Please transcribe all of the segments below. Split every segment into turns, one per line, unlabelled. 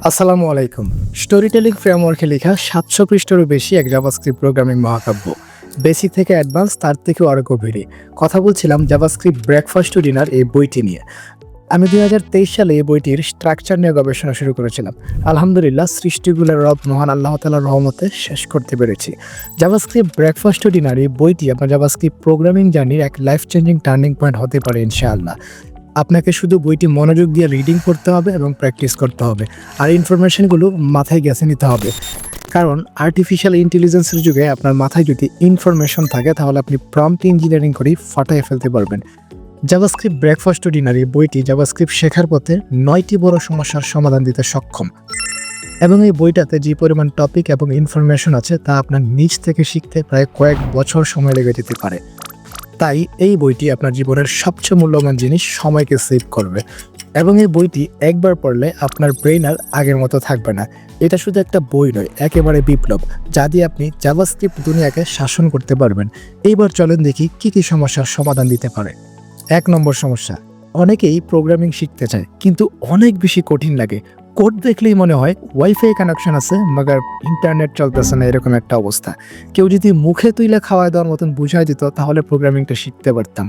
আসসালামু আলাইকুম। Story telling ফ্রেমওয়ার্কে লেখা ৭০০ পৃষ্ঠারও বেশি এক জাভাস্ক্রিপ্ট প্রোগ্রামিং মহাকাব্য। বেসিক থেকে অ্যাডভান্স, তার থেকেও আরও গভীরে। কথা বলছিলাম জাভাস্ক্রিপ্ট ব্রেকফাস্ট টু ডিনার এই বইটি নিয়ে। আমি ২০২৩ সালে এই বইটির স্ট্রাকচার নিয়ে গবেষণা শুরু করেছিলাম। আলহামদুলিল্লাহ, সৃষ্টিগুলোর রব মহান আল্লাহ তাআলার রহমতে শেষ করতে পেরেছি। জাভাস্ক্রিপ্ট ব্রেকফাস্ট টু ডিনার এই বইটি আপনার জাভাস্ক্রিপ্ট প্রোগ্রামিং জার্নির এক লাইফ চেঞ্জিং টার্নিং পয়েন্ট হতে পারে ইনশাআল্লাহ। আপনাকে শুধু বইটি মনোযোগ দিয়ে রিডিং করতে হবে এবং প্র্যাকটিস করতে হবে, আর ইনফরমেশনগুলো মাথায় গেঁথে নিতে হবে। কারণ আর্টিফিশিয়াল ইন্টেলিজেন্সের যুগে আপনার মাথায় যদি ইনফরমেশন থাকে, তাহলে আপনি প্রম্পট ইঞ্জিনিয়ারিং করেই ফাটাই ফেলতে পারবেন। জাভাস্ক্রিপ্ট ব্রেকফাস্ট টু ডিনার এই বইটি জাভাস্ক্রিপ্ট শেখার পথে ৯টি বড় সমস্যার সমাধান দিতে সক্ষম, এবং এই বইটাতে যে পরিমাণ টপিক এবং ইনফরমেশন আছে তা আপনার নিজ থেকে শিখতে প্রায় কয়েক বছর সময় লেগে যেতে পারে। তাই এই বইটি আপনার জীবনের সবচেয়ে মূল্যবান জিনিস, সময়কে সেভ করবে। এবং এই বইটি একবার পড়লে আপনার ব্রেইন আর আগের মতো থাকবে না। এটা শুধু একটা বই নয়, একেবারে বিপ্লব, যা দিয়ে আপনি জাভাস্ক্রিপ্ট দুনিয়াকে শাসন করতে পারবেন। এইবার চলেন দেখি কি কি সমস্যার সমাধান দিতে পারে। ১ নম্বর সমস্যা, অনেকেই প্রোগ্রামিং শিখতে চায় কিন্তু অনেক বেশি কঠিন লাগে। কোড দেখলেই মনে হয় ওয়াইফাই কানেকশন আছে, মাগার ইন্টারনেট চলতেছে না, এরকম একটা অবস্থা। কেউ যদি মুখে তুইলে খাওয়ায় দেওয়ার মতন বুঝাই দিত, তাহলে প্রোগ্রামিংটা শিখতে পারতাম।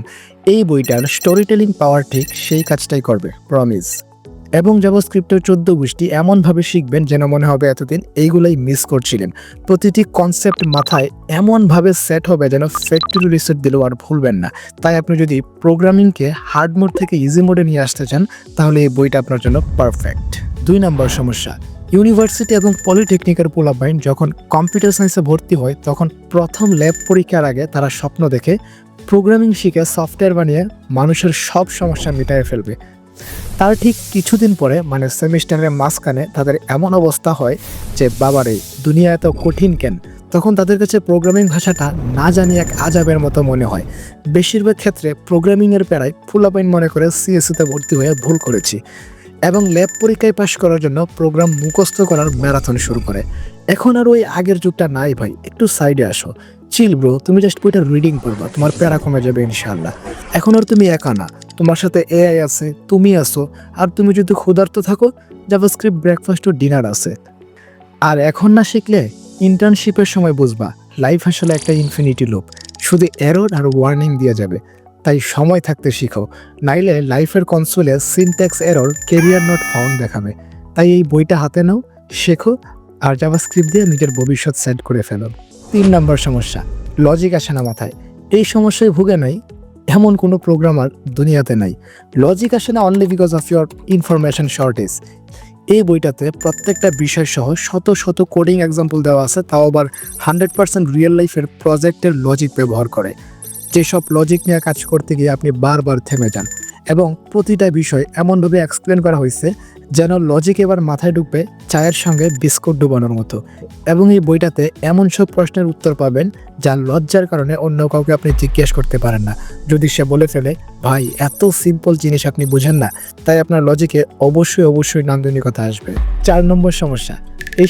এই বইটার স্টোরি টেলিং পাওয়ার ঠিক সেই কাজটাই করবে, প্রমিস। এবং জাভাস্ক্রিপ্টের ১৪ গোষ্ঠী এমনভাবে শিখবেন যেন মনে হবে এতদিন এইগুলাই মিস করছিলেন। প্রতিটি কনসেপ্ট মাথায় এমনভাবে সেট হবে যেন ফ্যাক্টরি রিসেট দিলেও আর ভুলবেন না। তাই আপনি যদি প্রোগ্রামিংকে হার্ড মোড থেকে ইজি মোডে নিয়ে আসতে চান, তাহলে এই বইটা আপনার জন্য পারফেক্ট। ২ নম্বর সমস্যা, ইউনিভার্সিটি এবং পলিটেকনিকের পোলাপাইন যখন কম্পিউটার সায়েন্সে ভর্তি হয়, তখন প্রথম ল্যাব পরীক্ষার আগে তারা স্বপ্ন দেখে প্রোগ্রামিং শিখে সফটওয়্যার বানিয়ে মানুষের সব সমস্যা মিটায়ে ফেলবে। তার ঠিক কিছুদিন পরে, মানে সেমিস্টারের মাঝখানে, তাদের এমন অবস্থা হয় যে বাবারে, দুনিয়া এত কঠিন কেন। তখন তাদের কাছে প্রোগ্রামিং ভাষাটা না জানি এক আজাবের মতো মনে হয়। বেশিরভাগ ক্ষেত্রে প্রোগ্রামিংয়ের প্যারায় ফুলাপাইন মনে করে সিএসসিতে ভর্তি হয়ে ভুল করেছি, এবং ল্যাব পরীক্ষায় পাশ করার জন্য প্রোগ্রাম মুখস্থ করার ম্যারাথন শুরু করে। এখন আর ওই আগের যুগটা নাই ভাই, একটু সাইডে আসো, চিল ব্রো, তুমি জাস্ট বইটা রিডিং করবা, তোমার প্যারা কমে যাবে ইনশাআল্লাহ। এখন আর তুমি একা না, তোমার সাথে এআই আছে, তুমি আসো, আর তুমি যদি ক্ষুধার্ত থাকো, জাভাস্ক্রিপ্ট ব্রেকফাস্ট টু ডিনার আছে। আর এখন না শিখলে ইন্টার্নশিপের সময় বুঝবা লাইফ আসলে একটা ইনফিনিটি লুপ, শুধু এরর আর ওয়ার্নিং দিয়ে যাবে। তাই সময় থাকতে শিখো, নাইলে লাইফের কনসোলে syntax error, career not found দেখাবে। তাই এই বইটা হাতে নাও, শেখো, আর জাভাস্ক্রিপ্ট দিয়ে নিজের ভবিষ্যৎ সেট করে ফেলো। ৩ নম্বর সমস্যা, লজিক আসে না মাথায়। এই সমস্যায় ভুগে নাই এমন কোনো প্রোগ্রামার দুনিয়াতে নাই। লজিক আসে না only because of your information shortage. এই বইটাতে প্রত্যেকটা বিষয় সহ শত শত কোডিং এক্সাম্পল দেওয়া আছে, তাও আবার 100% রিয়েল লাইফের প্রজেক্টের লজিক ব্যবহার করে। যেসব লজিক নিয়ে কাজ করতে গিয়ে আপনি বারবার থেমে যান, এবং প্রতিটা বিষয় এমনভাবে এক্সপ্লেন করা হয়েছে যেন লজিক এবার মাথায় ঢুকবে চায়ের সঙ্গে বিস্কুট ডুবানোর মতো। এবং এই বইটাতে এমন সব প্রশ্নের উত্তর পাবেন যা লজ্জার কারণে অন্য কাউকে আপনি জিজ্ঞেস করতে পারেন না। যদি সে বলে ফেলে, ভাই এত সিম্পল জিনিস আপনি বুঝেন না, তাই আপনার লজিকে অবশ্যই নান্দনিকতা আসবে। ৪ নম্বর সমস্যা,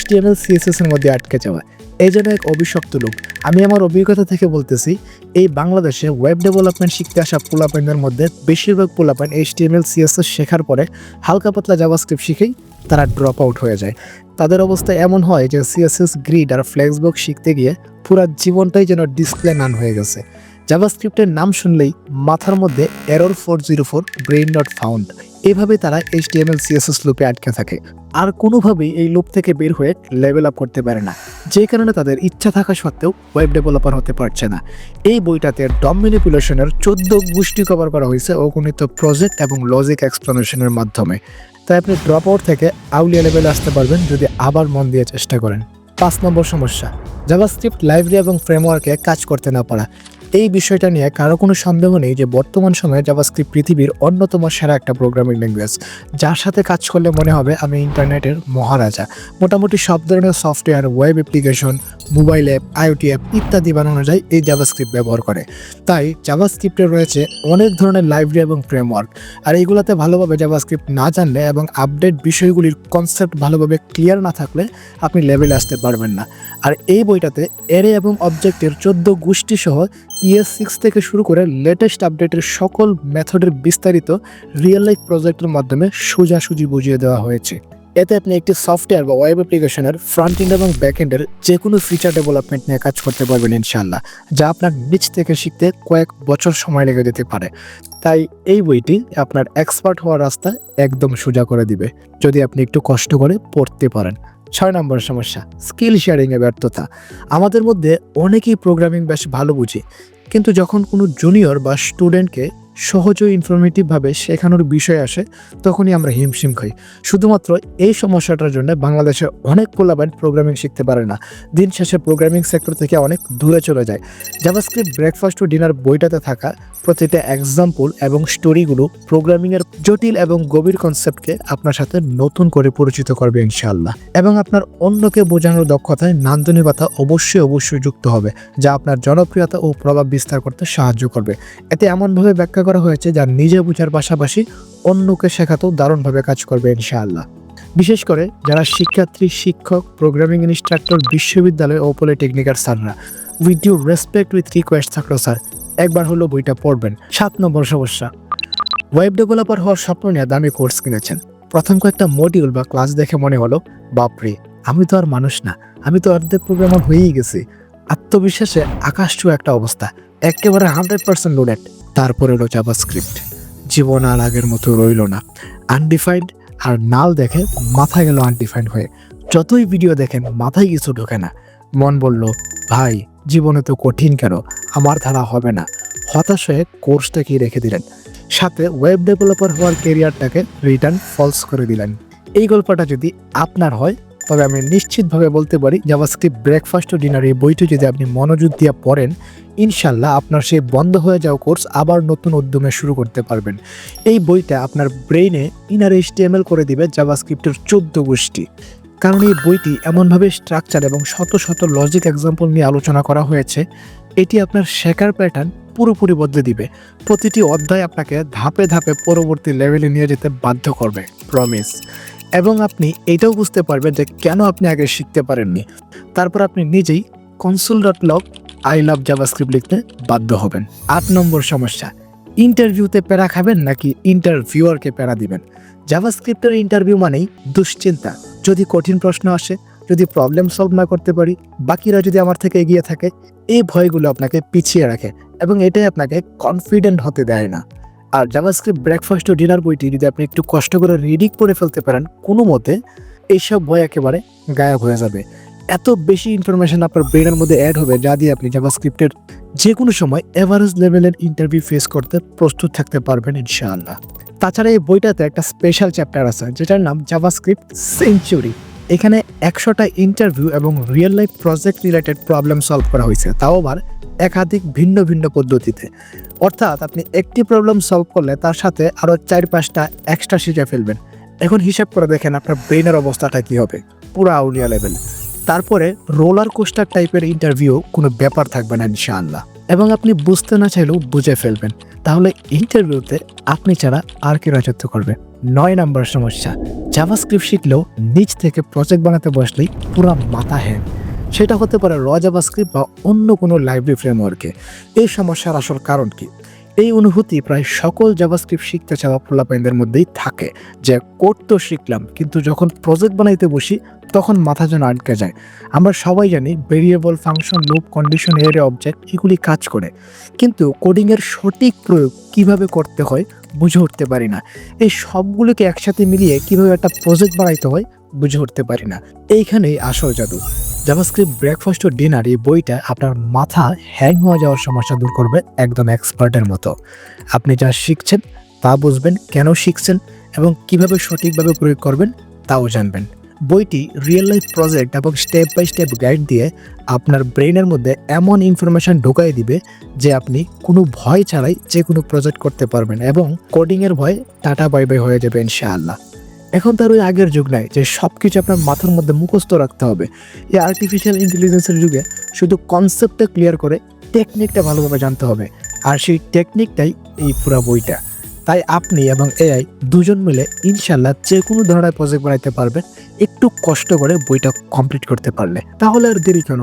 HTML CSS এর মধ্যে আটকে যাওয়া। এই যেন এক অভিশপ্ত লোক। আমি আমার অভিজ্ঞতা থেকে বলতেছি, এই বাংলাদেশে ওয়েব ডেভেলপমেন্ট শিখতে আসা পোলাপাইনদের মধ্যে বেশিরভাগ পোলাপাইন HTML CSS শেখার পরে হালকা পাতলা জাভাস্ক্রিপ্ট শিখেই তারা ড্রপ আউট হয়ে যায়। তাদের অবস্থা এমন হয় যে CSS, গ্রিড আর ফ্লেক্সবক্স শিখতে গিয়ে পুরো জীবনটাই যেন ডিসপ্লে নান হয়ে গেছে। জাভাস্ক্রিপ্টের নাম শুনলেই মাথার মধ্যে এরর 404, ব্রেইন নট ফাউন্ড। এভাবে তারা HTML CSS লুপে আটকে থাকে, আর কোনোভাবেই এই লুপ থেকে বের হয়ে লেভেল আপ করতে পারে না, যে কারণে তাদের ইচ্ছা থাকা সত্ত্বেও ওয়েব ডেভেলপার হতে পারছে না। এই বইটাতে ডম ম্যানিপুলেশনের 14 গোষ্ঠী কভার করা হয়েছে অগণিত প্রজেক্ট এবং লজিক এক্সপ্লেনেশনের মাধ্যমে। তাই আপনি ড্রপ আউট থেকে আউলিয়া লেভেলে আসতে পারবেন যদি আবার মন দিয়ে চেষ্টা করেন। ৫ নম্বর সমস্যা, জাভাস্ক্রিপ্ট লাইব্রেরি এবং ফ্রেমওয়ার্কে কাজ করতে না পারা। এই বিষয়টা নিয়ে কারো কোনো সন্দেহ নেই যে বর্তমান সময়ে জাভাস্ক্রিপ্ট পৃথিবীর অন্যতম সেরা একটা প্রোগ্রামিং ল্যাঙ্গুয়েজ, যার সাথে কাজ করলে মনে হবে আমি ইন্টারনেটের মহারাজা। মোটামুটি সব ধরনের software, web application, mobile app, IoT app ইত্যাদি বানানো যায় এই জাভাস্ক্রিপ্ট ব্যবহার করে। তাই জাভাস্ক্রিপ্টে রয়েছে অনেক ধরনের লাইব্রেরি এবং ফ্রেমওয়ার্ক, আর এইগুলোতে ভালোভাবে জাভাস্ক্রিপ্ট না জানলে এবং আপডেট বিষয়গুলির কনসেপ্ট ভালোভাবে ক্লিয়ার না থাকলে আপনি লেভেলে আসতে পারবেন না। আর এই বইটাতে অ্যারে এবং অবজেক্টের 14 গোষ্ঠী সহ ES6 থেকে শুরু করে লেটেস্ট আপডেটের সকল মেথডের বিস্তারিত রিয়েল লাইফ প্রজেক্টের মাধ্যমে সোজাসুজি বুঝিয়ে দেওয়া হয়েছে। এতে আপনি একটি সফটওয়্যার বা ওয়েব অ্যাপ্লিকেশনের ফ্রন্ট এন্ড এবং ব্যাক এন্ডের যে কোনো ফিচার ডেভেলপমেন্ট নিয়ে কাজ করতে পারবেন ইনশাআল্লাহ, যা আপনার নিজ থেকে শিখতে কয়েক বছর সময় লেগে যেতে পারে। তাই এই বইটি আপনার এক্সপার্ট হওয়ার রাস্তা একদম সোজা করে দিবে যদি আপনি একটু কষ্ট করে পড়তে পারেন। 6 নম্বর সমস্যা, স্কিল শেয়ারিংয়ে ব্যর্থতা। আমাদের মধ্যে অনেকেই প্রোগ্রামিং বেশ ভালো বুঝি, কিন্তু যখন কোনো জুনিয়র বা স্টুডেন্টকে সহজ ও ইনফরমেটিভভাবে শেখানোর বিষয় আসে, তখনই আমরা হিমশিম খাই। শুধুমাত্র এই সমস্যাটার জন্য বাংলাদেশে অনেক পোলাপান প্রোগ্রামিং শিখতে পারে না, দিন শেষে প্রোগ্রামিং সেক্টর থেকে অনেক দূরে চলে যায়। জাভাস্ক্রিপ্ট ব্রেকফাস্ট টু ডিনার বইটাতে থাকা প্রতিটা এক্সাম্পল এবং স্টোরিগুলো প্রোগ্রামিংয়ের জটিল এবং গভীর কনসেপ্টকে আপনার সাথে নতুন করে পরিচিত করবে ইনশাআল্লাহ, এবং আপনার অন্যকে বোঝানোর দক্ষতায় নান্দনিকতা অবশ্যই যুক্ত হবে, যা আপনার জনপ্রিয়তা ও প্রভাব বিস্তার করতে সাহায্য করবে। এতে এমনভাবে ব্যাখ্যা করা হয়েছে যা নিজে বোঝার পাশাপাশি অন্যকে শেখাতেও দারুণভাবে কাজ করবে ইনশাআল্লাহ। বিশেষ করে যারা শিক্ষার্থী, শিক্ষক, প্রোগ্রামিং ইনস্ট্রাক্টর, বিশ্ববিদ্যালয় ও পলিটেকনিকের স্যাররা, with due respect with request থাকলো স্যার, একবার হলো বইটা পড়বেন। 7 নম্বর সমস্যা, ওয়েব ডেভেলপার হওয়ার স্বপ্ন নিয়ে দামি কোর্স কিনেছেন। প্রথম কয়েকটা মডিউল বা ক্লাস দেখে মনে হলো, বাপরে, আমি তো আর মানুষ না, আমি তো অর্ধেক প্রোগ্রামার হয়েই গেছি। আত্মবিশ্বাসে আকাশ ছুঁয়া একটা অবস্থা, একেবারে 100% লোডেড। তারপরে এলো জাভাস্ক্রিপ্ট, জীবন আর আগের মতো রইল না। আনডিফাইন্ড আর নাল দেখে মাথা গেল আনডিফাইন্ড হয়ে। যতই ভিডিও দেখেন মাথায় কিছু ঢোকে না। মন বলল, ভাই জীবনে তো কঠিন কেন, আমার ধারা হবে না। হতাশ হয়ে কোর্সটাকেই রেখে দিলেন, সাথে ওয়েব ডেভেলপার হওয়ার কেরিয়ারটাকে রিটার্ন ফলস করে দিলেন। এই গল্পটা যদি আপনার হয়, তবে আমি নিশ্চিতভাবে বলতে পারি জাভাস্ক্রিপ্ট ব্রেকফাস্ট টু ডিনার এই বইটি যদি আপনি মনোযোগ দিয়ে পড়েন, ইনশাল্লাহ আপনার সেই বন্ধ হয়ে যাওয়া কোর্স আবার নতুন উদ্যমে শুরু করতে পারবেন। এই বইটা আপনার ব্রেইনে ইনার HTML করে দিবে জাভাস্ক্রিপ্টের 14 গোষ্ঠী। কারণ এই বইটি এমনভাবে স্ট্রাকচার এবং শত লজিক এক্সাম্পল নিয়ে আলোচনা করা হয়েছে, এটি আপনার শেখার প্যাটার্ন পুরোপুরি বদলে দিবে। প্রতিটি অধ্যায় আপনাকে ধাপে ধাপে পরবর্তী লেভেলে নিয়ে যেতে বাধ্য করবে, প্রমিস। এবং আপনি এটাও বুঝতে পারবেন যে কেন আপনি আগে শিখতে পারেননি। তারপর আপনি নিজেই console.log I love JavaScript লিখতে বাধ্য হবেন। 8 নম্বর সমস্যা, ইন্টারভিউতে প্যারা খাবেন নাকি ইন্টারভিউয়ারকে প্যারা দিবেন। জাভাস্ক্রিপ্টের ইন্টারভিউ মানেই দুশ্চিন্তা। যদি কঠিন প্রশ্ন আসে, যদি প্রবলেম সলভ না করতে পারি, বাকিরা যদি আমার থেকে এগিয়ে থাকে, এই ভয়গুলো আপনাকে পিছিয়ে রাখে এবং এটাই আপনাকে কনফিডেন্ট হতে দেয় না। আর জাভাস্ক্রিপ্ট ব্রেকফাস্ট টু ডিনার বইটি যদি আপনি একটু কষ্ট করে রিডিং পড়ে ফেলতে পারেন কোনো মতে, এইসব ভয় একেবারে গায়েব হয়ে যাবে। এত বেশি ইনফরমেশন আপনার ব্রেনের মধ্যে অ্যাড হবে, যা দিয়ে আপনি জাভাস্ক্রিপ্টের যে কোনো সময় এভারেজ লেভেলের ইন্টারভিউ ফেস করতে প্রস্তুত থাকতে পারবেন ইনশাআল্লাহ। তাছাড়া এই বইটাতে একটা স্পেশাল চ্যাপ্টার আছে যেটার নাম জাভাস্ক্রিপ্ট সেঞ্চুরি। এখানে 100টা ইন্টারভিউ এবং real life project related problem solve করা হয়েছে, তাও আবার একাধিক ভিন্ন পদ্ধতিতে। অর্থাৎ আপনি একটি প্রবলেম সলভ করলে তার সাথে আরও 4-5টা এক্সট্রা শিখে ফেলবেন। এখন হিসাব করে দেখেন আপনার ব্রেনের অবস্থাটা কী হবে, পুরো আউলিয়া লেভেল। তারপরে রোলার কোস্টার টাইপের ইন্টারভিউ কোনো ব্যাপার থাকবে না ইনশাআল্লাহ, এবং আপনি বুঝতে না চাইলেও বুঝে ফেলবেন। তাহলে ইন্টারভিউতে আপনি ছাড়া আর কি রাজত্ব করবে। 9 নম্বর সমস্যা, জাভাস্ক্রিপ্ট শিখলেও নিজ থেকে প্রজেক্ট বানাতে বসলেই পুরো মাথা হ্যাং। সেটা হতে পারে র জাভাস্ক্রিপ্ট বা অন্য কোনো লাইব্রেরি ফ্রেমওয়ার্কে। এই সমস্যার আসল কারণ কি? এই অনুভূতি প্রায় সকল জাভাস্ক্রিপ্ট শিখতে চাওয়া পোলাপাইনদের মধ্যেই থাকে, যে কোড তো শিখলাম, কিন্তু যখন প্রজেক্ট বানাইতে বসি তখন মাথা যেন আটকে যায়। আমরা সবাই জানি ভেরিয়েবল, ফাংশন, লুপ, কন্ডিশন, এরে, অবজেক্ট এগুলি কাজ করে, কিন্তু কোডিংয়ের সঠিক প্রয়োগ কিভাবে করতে হয় বুঝে উঠতে পারি না। এই সবগুলোকে একসাথে মিলিয়ে কিভাবে একটা প্রজেক্ট বানাইতে হয় বুঝে উঠতে পারি না। এইখানেই আসল জাদু। জাভাস্ক্রিপ্ট ব্রেকফাস্ট টু ডিনার এই বইটা আপনার মাথা হ্যাং হয়ে যাওয়ার সমস্যা দূর করবে একদম এক্সপার্টের মতো। আপনি যা শিখছেন তা বুঝবেন, কেন শিখছেন এবং কিভাবে সঠিকভাবে প্রয়োগ করবেন তাও জানবেন। বইটি রিয়েল লাইফ প্রজেক্ট এবং স্টেপ বাই স্টেপ গাইড দিয়ে আপনার ব্রেনের মধ্যে এমন ইনফরমেশন ঢুকাই দিবে যে আপনি কোনো ভয় ছাড়াই যে কোনো প্রজেক্ট করতে পারবেন এবং কোডিংয়ের ভয় টাটা বাই বাই হয়ে যাবে ইনশাআল্লাহ। এখন তার ওই আগের যুগ নাই যে সব কিছু আপনার মাথার মধ্যে মুখস্থ রাখতে হবে। এই আর্টিফিশিয়াল ইন্টেলিজেন্সের যুগে শুধু কনসেপ্টটা ক্লিয়ার করে টেকনিকটা ভালোভাবে জানতে হবে, আর সেই টেকনিকটাই এই পুরো বইটা। তাই আপনি এবং এআই দুজন মিলে ইনশাল্লাহ যে কোনো ধরনের প্রজেক্ট বানাইতে পারবেন একটু কষ্ট করে বইটা কমপ্লিট করতে পারলে। তাহলে আর দেরি কেন,